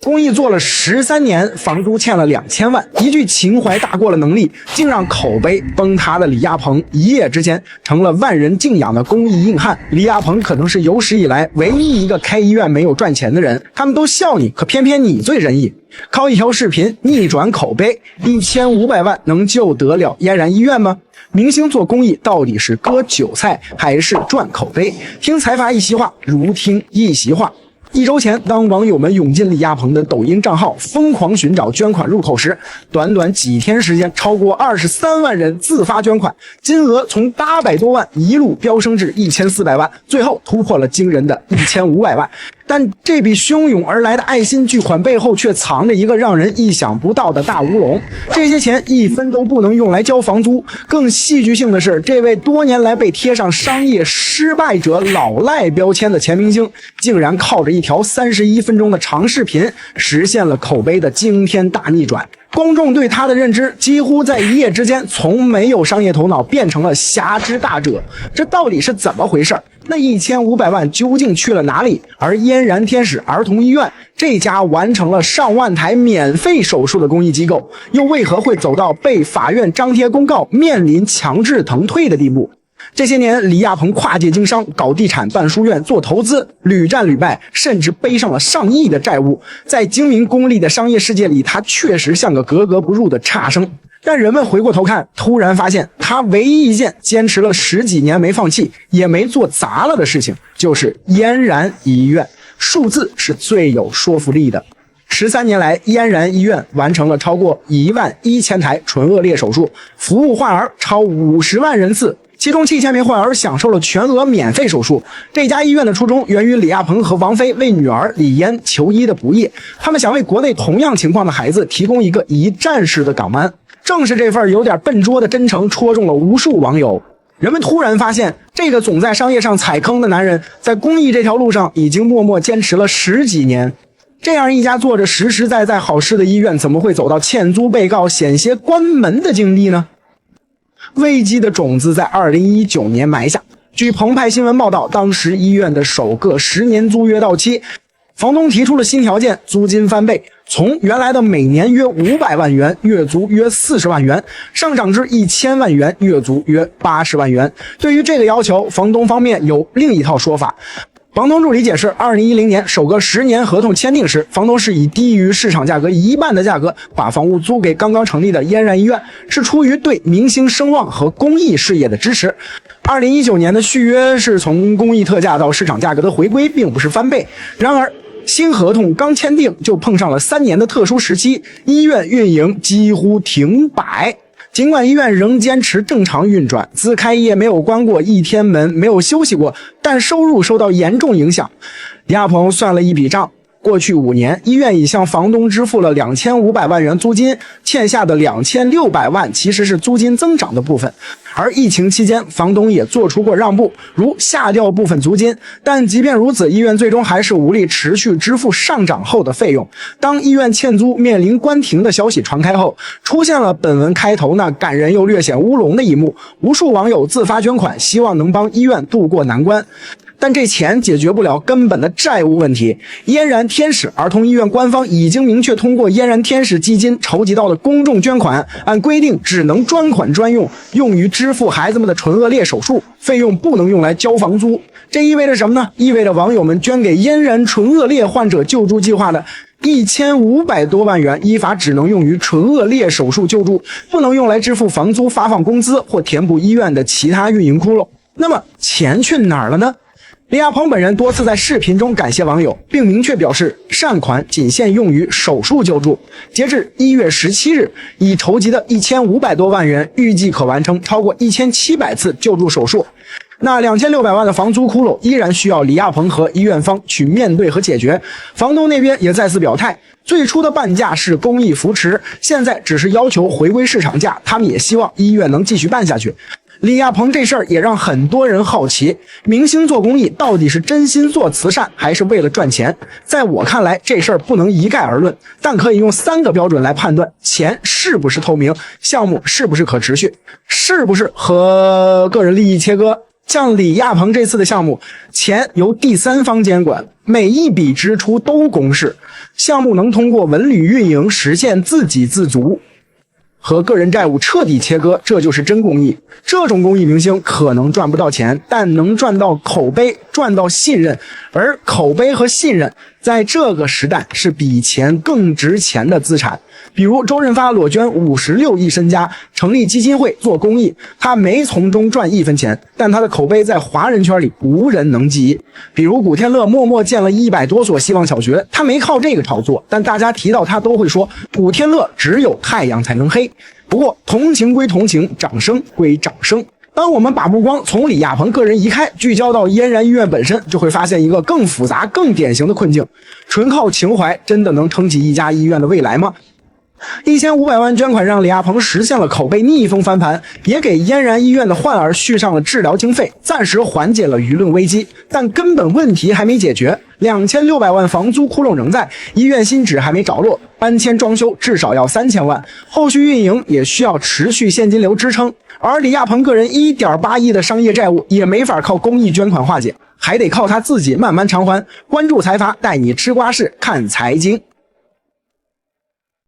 公益做了13年，房租欠了2000万，一句情怀大过了能力，竟让口碑崩塌的李亚鹏一夜之间成了万人敬仰的公益硬汉。李亚鹏可能是有史以来唯一一个开医院没有赚钱的人，他们都笑你，可偏偏你最仁义。靠一条视频逆转口碑，1500万能救得了嫣然医院吗？明星做公益到底是割韭菜还是赚口碑？听财阀一席话，如听一席话。1周前，当网友们涌进李亚鹏的抖音账号，疯狂寻找捐款入口时，短短几天时间，超过23万人自发捐款，金额从800多万一路飙升至1400万，最后突破了惊人的1500万。但这笔汹涌而来的爱心巨款背后却藏着一个让人意想不到的大乌龙，这些钱一分都不能用来交房租。更戏剧性的是，这位多年来被贴上商业失败者老赖标签的前明星，竟然靠着一条31分钟的长视频实现了口碑的惊天大逆转。公众对他的认知几乎在一夜之间从没有商业头脑变成了侠之大者，这到底是怎么回事？那1500万究竟去了哪里？而嫣然天使儿童医院这家完成了上万台免费手术的公益机构，又为何会走到被法院张贴公告面临强制腾退的地步？这些年，李亚鹏跨界经商，搞地产、办书院、做投资，屡战屡败，甚至背上了上亿的债务。在精明功利的商业世界里，他确实像个格格不入的差生。但人们回过头看，突然发现他唯一一件坚持了10几年没放弃，也没做砸了的事情，就是嫣然医院。数字是最有说服力的。13年来，嫣然医院完成了超过11000台唇腭裂手术，服务患儿超50万人次。其中7000名患儿享受了全额免费手术。这家医院的初衷源于李亚鹏和王菲为女儿李嫣求医的不易，他们想为国内同样情况的孩子提供一个一站式的港湾。正是这份有点笨拙的真诚戳中了无数网友。人们突然发现，这个总在商业上踩坑的男人，在公益这条路上已经默默坚持了10几年。这样一家做着实实在在好事的医院，怎么会走到欠租被告险些关门的境地呢？危机的种子在2019年埋下。据澎湃新闻报道，当时医院的首个10年租约到期，房东提出了新条件，租金翻倍，从原来的每年约500万元，月租约40万元，上涨至1000万元，月租约80万元。对于这个要求，房东方面有另一套说法。房东助理解释，2010年首个10年合同签订时，房东是以低于市场价格1半的价格把房屋租给刚刚成立的嫣然医院，是出于对明星声望和公益事业的支持。2019年的续约是从公益特价到市场价格的回归，并不是翻倍。然而新合同刚签订就碰上了3年的特殊时期，医院运营几乎停摆。尽管医院仍坚持正常运转，自开业没有关过一天门，没有休息过，但收入受到严重影响。李亚鹏算了一笔账，过去5年，医院已向房东支付了2500万元租金，欠下的2600万其实是租金增长的部分。而疫情期间，房东也做出过让步，如下调部分租金。但即便如此，医院最终还是无力持续支付上涨后的费用。当医院欠租面临关停的消息传开后，出现了本文开头那感人又略显乌龙的一幕，无数网友自发捐款，希望能帮医院渡过难关。但这钱解决不了根本的债务问题。嫣然天使儿童医院官方已经明确通过嫣然天使基金筹集到的公众捐款，按规定只能专款专用，用于支付孩子们的唇腭裂手术，费用不能用来交房租。这意味着什么呢？意味着网友们捐给嫣然唇腭裂患者救助计划的1500多万元，依法只能用于唇腭裂手术救助，不能用来支付房租、发放工资或填补医院的其他运营窟窿。那么钱去哪儿了呢？李亚鹏本人多次在视频中感谢网友，并明确表示善款仅限用于手术救助。截至1月17日，已筹集的1500多万元，预计可完成超过1700次救助手术。那2600万的房租窟窿依然需要李亚鹏和医院方去面对和解决。房东那边也再次表态，最初的半价是公益扶持，现在只是要求回归市场价，他们也希望医院能继续办下去。李亚鹏这事儿也让很多人好奇，明星做公益到底是真心做慈善还是为了赚钱？在我看来，这事儿不能一概而论，但可以用3个标准来判断：钱是不是透明，项目是不是可持续，是不是和个人利益切割。像李亚鹏这次的项目，钱由第三方监管，每一笔支出都公示。项目能通过文旅运营实现自给自足，和个人债务彻底切割，这就是真公益。这种公益明星可能赚不到钱，但能赚到口碑，赚到信任。而口碑和信任在这个时代是比钱更值钱的资产。比如周润发裸捐56亿身家成立基金会做公益，他没从中赚1分钱，但他的口碑在华人圈里无人能及。比如古天乐默默建了100多所希望小学，他没靠这个炒作，但大家提到他都会说古天乐只有太阳才能黑。不过同情归同情，掌声归掌声。当我们把目光从李亚鹏个人移开，聚焦到嫣然医院本身，就会发现一个更复杂、更典型的困境：纯靠情怀真的能撑起一家医院的未来吗？1500万捐款让李亚鹏实现了口碑逆风翻盘，也给嫣然医院的患儿续上了治疗经费，暂时缓解了舆论危机。但根本问题还没解决，2600万房租窟窿仍在，医院新址还没着落，搬迁装修至少要3000万，后续运营也需要持续现金流支撑。而李亚鹏个人1.8亿的商业债务也没法靠公益捐款化解，还得靠他自己慢慢偿还。关注财阀，带你吃瓜事，看财经。